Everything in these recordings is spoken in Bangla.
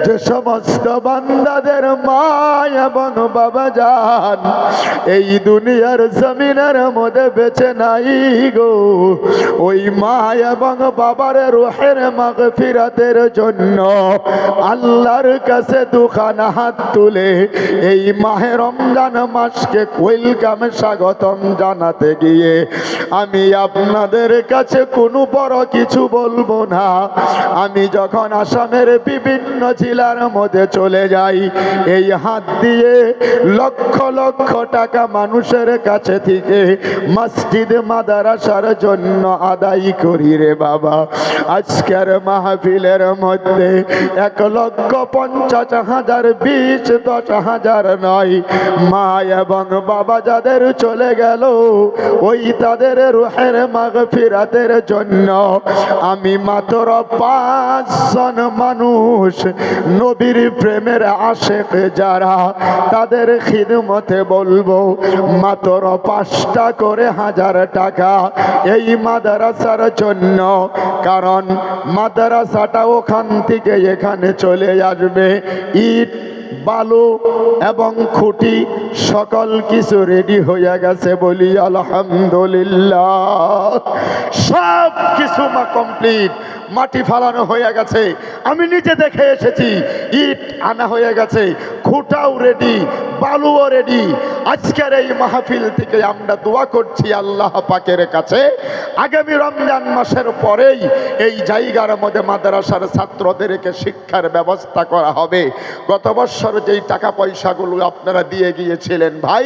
যে সমস্ত বান্দাদের মা এবং বাবা জান এই দুনিয়ার জমিনের মধ্যে বেঁচে নাই গো, ওই মা এবং বাবার রূহের মাগফিরাতের জন্য আল্লাহর কাছে দুখানা হাত তুলে এই মাহে রমজান মাসকে ওয়েলকাম স্বাগতম জানাতে গিয়ে আমি আপনাদের কাছে কোনো বড় কিছু বলবো না। আমি যখন আসামের বিভিন্ন জেলার মধ্যে চলে যাই, এই হাত দিয়ে লক্ষ লক্ষ টাকা মানুষের কাছে থেকে মসজিদ মাদ্রাসার জন্য আদায় করি রে বাবা। আজকের মাহফিলের মধ্যে 1,50,000 20 10,000 নয়, মা এবং বাবা যাদের চলে গেল ওই তাদের রূহের মাগফিরাতের জন্য আমি মাত্র 5 জন মানুষ নবীর প্রেমের আশিক যারা তাদের খিদমতে বলবো মাত্র 5টা করে 1000 টাকা এই মাদ্রাসার জন্য। কারণ মাদ্রাসাটা ওখান থেকে এখানে চলে আসবে, ইট বালু এবং খুঁটি সকল কিছু রেডি হয়ে গেছে, বলি আলহামদুলিল্লাহ। সব কিছু কমপ্লিট, মাটি ফালানো হয়ে গেছে, আমি নিজে দেখে এসেছি। ইট আনা হয়ে গেছে, খুঁটাও রেডি, বালুও রেডি। আজকের এই মাহফিল থেকে আমরা দোয়া করছি আল্লাহ পাকের কাছে, আগামী রমজান মাসের পরেই এই জায়গার মধ্যে মাদ্রাসার ছাত্রদেরকে শিক্ষার ব্যবস্থা করা হবে। গত বছর যেই টাকা পয়সাগুলো আপনারা দিয়ে গিয়েছিলেন ভাই,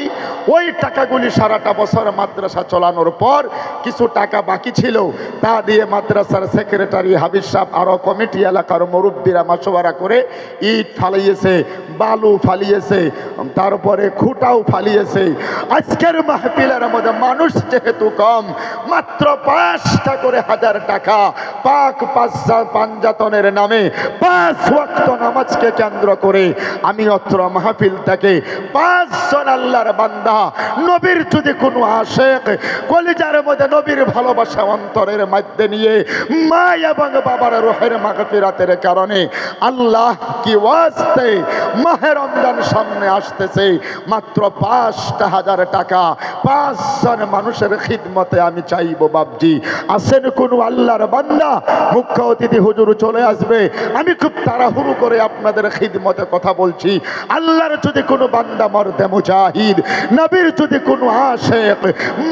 ওই টাকাগুলি সারাটা বছর মাদ্রাসা চালানোর পর কিছু টাকা বাকি ছিল, তা দিয়ে মাদ্রাসার সেক্রেটারি হাবিব সাহেব আরও কমিটি এলাকার মুরব্বীরা মাসোয়ারা করে ইট ফালিয়েছে, বালু ফালিয়েছে, তারপরে খুঁটাও ফালিয়েছে। আজকের মাহফিলের মধ্যে মানুষ যেহেতু কম, মাত্র 5টা করে 1000 টাকা পাক পাঞ্জাতনের নামে 5 ওয়াক্ত নামাজকে কেন্দ্র করে আমি অত্র মাহফিল থেকে 5 জন আল্লাহর বান্দা নবীর যদি কোনো আশিক কলিজার মধ্যে নবীর ভালোবাসা অন্তরের মধ্যে নিয়ে মা এবং বাবার রূহের মাগফিরাতের কারণে আল্লাহ কি ওয়াস্তে মাহে রমজান সামনে আসতেছে, মাত্র 5টা 1000 টাকা 5 জন মানুষের খিদমতে আমি চাইবো। বাবজি আসেন কোন আল্লাহর বান্দা, মুখ্য অতিথি হুজুর চলে আসবে, আমি খুব তাড়াহুড়ো করে আপনাদের খিদমতে কথা বলছি। আল্লাহর যদি কোনো বান্দা মর্দে মুজাহিদ, নবীর যদি কোনো আশিক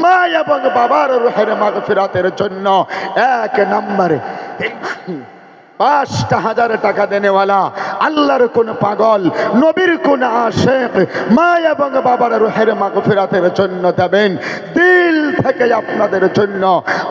মা এবং বাবার রূহের মাগফিরাতের জন্য 1 নম্বরে 5টা 1000 টাকা দেনেওয়ালা আল্লাহর কোন পাগল, নবীর কোন আশিক মা এবং বাবার রূহের মাগফিরাতের জন্য দেবেন, দিল থেকে আপনাদের জন্য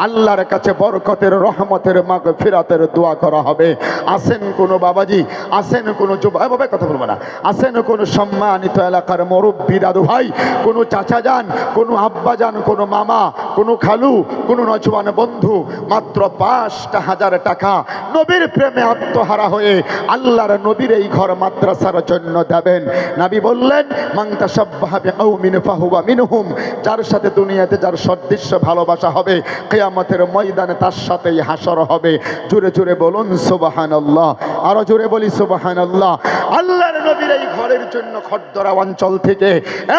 আল্লাহর কাছে বরকতের রহমতের মাগফিরাতের দোয়া করা হবে। আসেন কোন বাবাজি, আসেন কোন যুবক, এভাবে কথা বলবো না, আসেন কোন সম্মানিত এলাকার মুরব্বী দাদু ভাই, কোন চাচা যান, কোন আব্বা যান, কোন মামা, কোন খালু, কোন নজওয়ান বন্ধু, মাত্র 5টা 1000 টাকা নবীর প্রেমে আত্মহারা হয়ে আল্লাহর নবীর এই ঘর মাদ্রাসার জন্য দেবেন। নবী বললেন মান তাশাব্বাহা বিকাউমিন ফাহুয়া মিনহুম, যার সাথে দুনিয়াতে যার সদৃশ্য ভালোবাসা হবে কিয়ামতের ময়দানে তার সাথেই হাসর হবে। জোরে জোরে বলুন সুবহানাল্লাহ, আরো জোরে বলি সুবহানাল্লাহ। আল্লাহর নবীর এই ঘরের জন্য খড়দরা অঞ্চল থেকে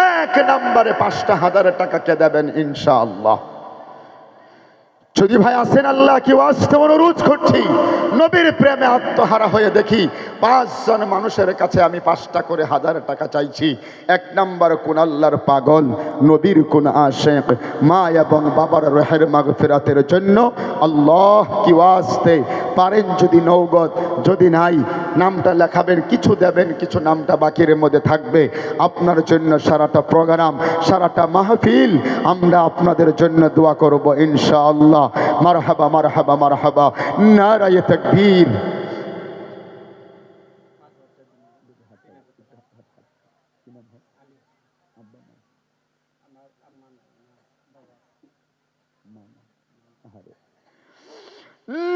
1 নম্বরে 5টা 1000 টাকাকে দেবেন ইনশাআল্লাহ। যদি ভাই আসেন, আল্লাহ কি ওয়াস্তে অনুরোধ করছি, নবীর প্রেমে আত্মহারা হয়ে দেখি 5 জন মানুষের কাছে আমি 5টা করে 1000 টাকা চাইছি। 1 নম্বর কোন আল্লাহর পাগল, নবীর কোন আশিক মা এবং বাবার রূহের মাগফিরাতের জন্য আল্লাহ কি ওয়াস্তে পারেন যদি নৌগত, যদি নাই নামটা লেখাবেন, কিছু দেবেন, কিছু নামটা বাকির মধ্যে থাকবে। আপনার জন্য সারাটা প্রোগ্রাম, সারাটা মাহফিল আমরা আপনাদের জন্য দোয়া করব ইনশাআল্লাহ। মারহাবা মারহাবা মারহাবা, নারায়ে তাকবীর।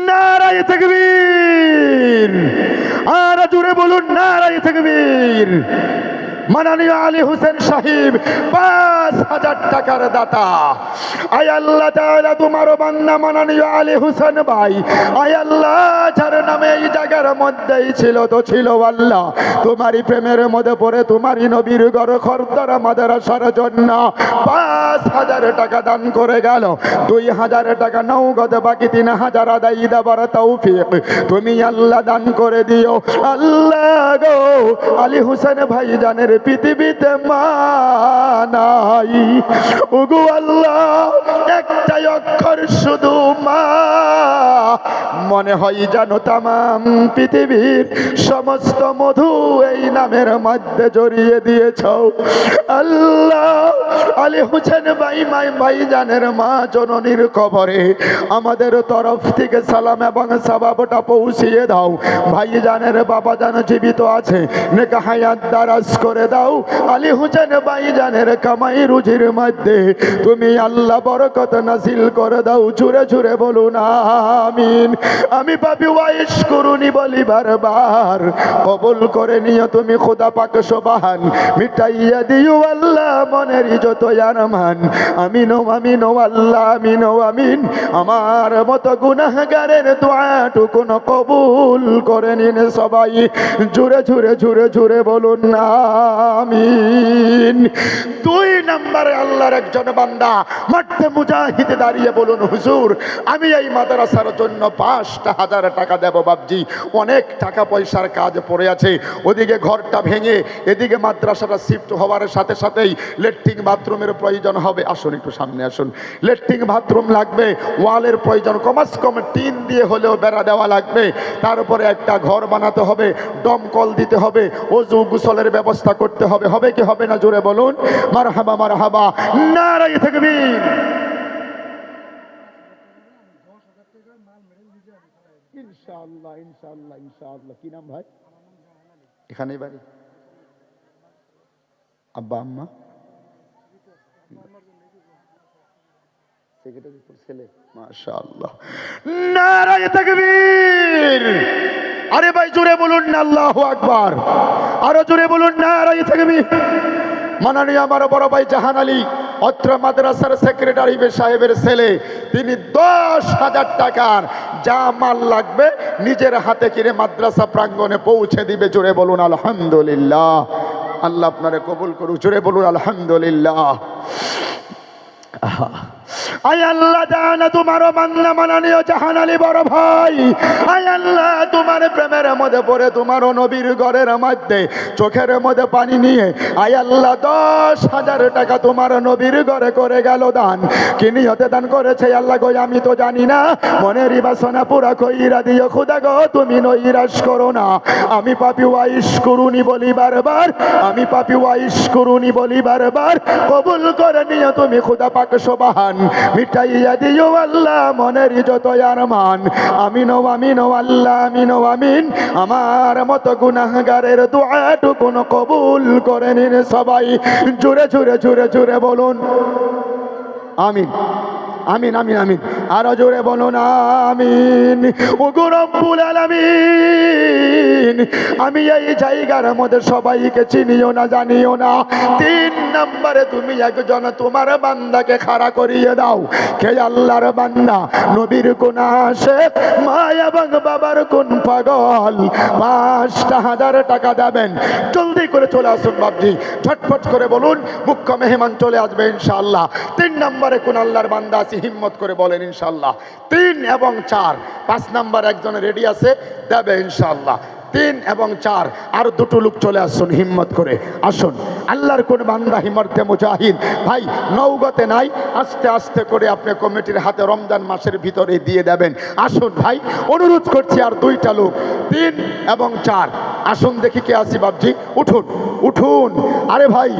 নারায়ে তাকবীর, আর জোরে বলুন নারায়ে তাকবীর। মাননীয় আলী হোসেন সাহেব ৫,০০০ টাকার দাতা। আয় আল্লাহ তাআলা তোমার বান্দা মাননীয় আলী হোসেন ভাই, আয় আল্লাহ যার নামে এই জায়গার মধ্যেই ছিল তো ছিল আল্লাহ, তোমারই প্রেমের মধ্যে পড়ে তোমারই নবীর ঘর খরদারা মাদ্রাসার জন্য ৫,০০০ টাকা দান করে গেল। ২,০০০ টাকা নগদ, বাকি ৩,০০০ আদায় দেবার তৌফিক তুমি আল্লাহ দান করে দিও। আল্লাহ গো, আলী হোসেন ভাই জানের পৃথিবীতে মা নাই, ওগো আল্লাহ একটাই অক্ষর শুধু মা, মনে হয় জানো তামাম পৃথিবীর সমস্ত মধু এই নামের মধ্যে জড়িয়ে দিয়েছ। আল্লাহ আলী হোসেন ভাই জানের মা জননীর কবরে আমাদের তরফ থেকে সালাম এবং সওয়াবটা পৌঁছিয়ে দাও। ভাই জানের বাবা জান জীবিত আছে, নেক হায়াত দারাজ করে দাও। আলী হোসেন ভাই জানের কামাই রুজির মধ্যে তুমি আল্লাহ বরকত নাজিল করে দাও। জুড়ে জুড়ে বলুন আমিন। আমি পাপি ওয়াইশ করুনি বলি বারবার, কবুল করে নিও তুমি খোদা পাক সুবহান, মিটাইয়া দিও আল্লাহ মনের যত আরমান। আমিন ও আমিন ও আল্লাহ আমিন ও আমিন। আমার মতো গুনাহগারের দোয়াটুকু কবুল করে নিন সবাই। জুড়ে জুড়ে জুড়ে জুড়ে বলুন আমিন। ২ নম্বরে আল্লাহর একজন বান্দা মাঠে মুজাহিদে দাঁড়িয়ে বলুন, হুজুর আমি এই মাদ্রাসার জন্য ৫,০০০ টাকা দেব বাবজি। অনেক টাকা পয়সার কাজ পড়ে আছে, ওদিকে ঘরটা ভেঙে এদিকে মাদ্রাসাটা শিফট হওয়ার সাথে সাথেই লেট্রিন বাথরুমের প্রয়োজন হবে। আসুন একটু সামনে আসুন। লেট্রিন বাথরুম লাগবে, ওয়ালের প্রয়োজন, কমাস কম টিন দিয়ে হলেও বেড়া দেওয়া লাগবে। তারপরে একটা ঘর বানাতে হবে, দমকল দিতে হবে, ওযু গোসলের ব্যবস্থা করতে হবে। হবে কি হবে না জোরে বলুন মারহাবা মারহাবা, নারায়ে তাকবীর। ইনশাআল্লাহ ইনশাআল্লাহ ইনশাআল্লাহ। কি নাম ভাই? এখানেই বাড়ি? আব্বা আম্মা? সেক্রেটারি ছেলে? মাশাআল্লাহ, নারায়ে তাকবীর। আরে ভাই জোরে বলুন না আল্লাহু আকবার, আরো জোরে বলুন নারায়ে তাকবীর। মাননীয় আমার বড় ভাই জাহান আলী অত্র মাদ্রাসার সেক্রেটারি সাহেবের ছেলে, তিনি ১০,০০০ টাকার যা মাল লাগবে নিজের হাতে কিনে মাদ্রাসা প্রাঙ্গণে পৌঁছে দিবে। জোরে বলুন আলহামদুলিল্লাহ। আল্লাহ আপনারে কবুল করুক। জোরে বলুন আলহামদুলিল্লাহ। আয় আল্লাহ জানা তোমারও বান্দা মাননীয় জাহান আলী বড় ভাই, আয় আল্লাহ তোমার প্রেমের মধ্যে পড়ে তোমারও নবীর ঘরের মধ্যে চোখের মধ্যে পানি নিয়ে আয় আল্লাহ ১০,০০০ টাকা তোমার নবীর ঘরে করে গেল দান। কি নিয়তে দান করেছে আল্লাহ গো আমি তো জানি না, মনের বাসনা পুরা কইরা দিও খোদা গো, তুমি নৈরাশ করো না। আমি পাপী ওয়াইশ করুনি বলি বারবার, আমি পাপী ওয়াইশ করুনি বলি বারবার, কবুল করে নিও তুমি খোদা পাক সুবহান, মিটাইয়া দিও আল্লাহ মনের যত আরমান। আমিন ও আমিন ও আল্লাহ আমিন ও আমিন। আমার মতো গুনাহগারের দোয়াটুকু কবুল করে নিন সবাই। জোরে জোরে জোরে জোরে বলুন আমিন আমিন আমিন আমিন। আরো জোরে বলুন আমিন। ওগো রব্বুল আলামিন, আমি এই জায়গার মধ্যে সবাইকে চিনিও না জানিও না। ৩ নম্বরে তুমি একজন তোমার বান্দাকে খাড়া করিয়ে দাও। কে আল্লাহর বান্দা? নবীর কোন আশিক, মা এবং বাবার কোন পাগল। ৫,০০০ টাকা দেবেন। জলদি করে চলে আসুন বাবজি, ঝটফট করে বলুন, মুখ্য মেহমান চলে আসবে ইনশাআল্লাহ। ৩ নম্বরে কোন আল্লাহর বান্দা আছে হিম্মত করে বলেন ইনশাআল্লাহ। ৩ এবং ৪, ৫ নাম্বার একজন রেডি আছে, দেবে ইনশাআল্লাহ। ৩ এবং ৪ আর 2টো লোক চলে আসুন হিম্মত করে আসুন। আল্লাহর কোন বান্দা হিম্মতে মুজাহিদ ভাই নৌগতে নাই, আস্তে আস্তে করে আপনি কমিটির হাতে রমজান মাসের ভিতরে দিয়ে দেবেন। আসুন ভাই, অনুরোধ করছি আর 2টা লোক, 3 এবং 4 আসুন। দেখি কে আসি বাবজি, উঠুন উঠুন। আরে ভাই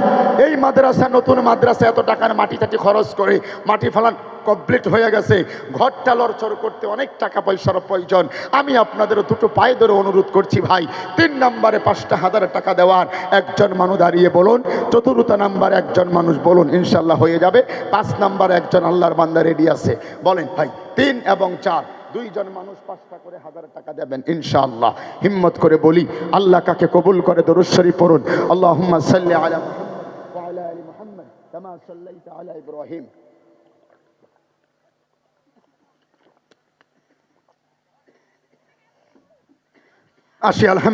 এই মাদ্রাসা, নতুন মাদ্রাসা, এত টাকার মাটি টাটি খরচ করে মাটি ফেলান কমপ্লিট হয়ে গেছে, ঘরটা লড়চড় করতে অনেক টাকা পয়সার প্রয়োজন। আমি আপনাদের 2টো পায়ে ধরে অনুরোধ করছি ভাই, 3 নম্বরে ৫,০০০ টাকা দেওয়ার একজন মানুষ দাঁড়িয়ে বলুন, 4র্থ নম্বরে একজন মানুষ বলুন, ইনশাল্লাহ হয়ে যাবে। 5 নম্বরে একজন আল্লাহর বান্দা রেডি আছে, বলেন ভাই 3 এবং 4 দুইজন মানুষ 5টা করে 1000 টাকা দেবেন ইনশাআল্লাহ। হিম্মত করে বলি, আল্লাহ কাকে কবুল করে দরুদ শরীফ পড়ুন। আল্লাহুম্মা সাল্লি আলা মুহাম্মদ ওয়া আলা আলি মুহাম্মদ কামা সাল্লাইতা আলা ইব্রাহিম। আসি আলহামদুলিল্লাহ।